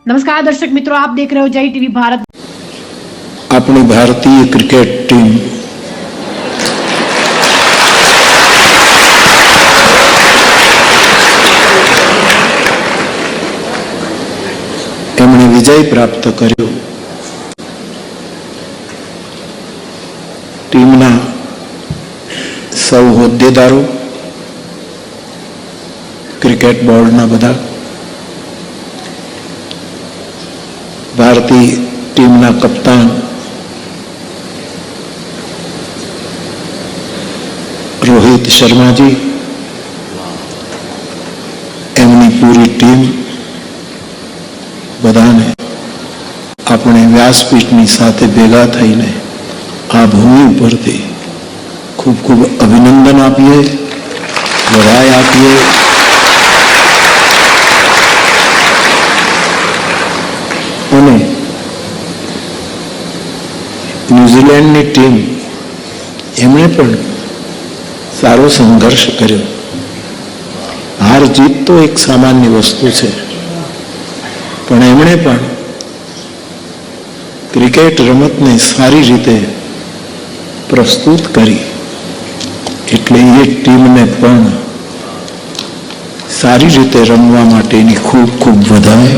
नमस्कार दर्शक मित्रों, आप देख रहे हो जय टीवी भारत। अपनी भारतीय क्रिकेट टीम एमणे विजय प्राप्त कर्यो। टीमना सौ होद्देदारो, क्रिकेट बोर्डना बधा, भारतीय टीमना कप्तान रोहित शर्मा जी, एमनी पूरी टीम बधाने अपने व्यासपीठनी साथे भेगा थईने आ भूमि परथी खूब खूब अभिनंदन आपीए, बधाई आपीए। અને ન્યુઝીલેન્ડની ટીમ એમણે પણ સારો સંઘર્ષ કર્યો। હાર જીત તો એક સામાન્ય વસ્તુ છે, પણ એમણે પણ ક્રિકેટ રમતને સારી રીતે પ્રસ્તુત કરી, એટલે એ ટીમને પણ સારી રીતે રમવા માટેની ખૂબ ખૂબ વધાઈ।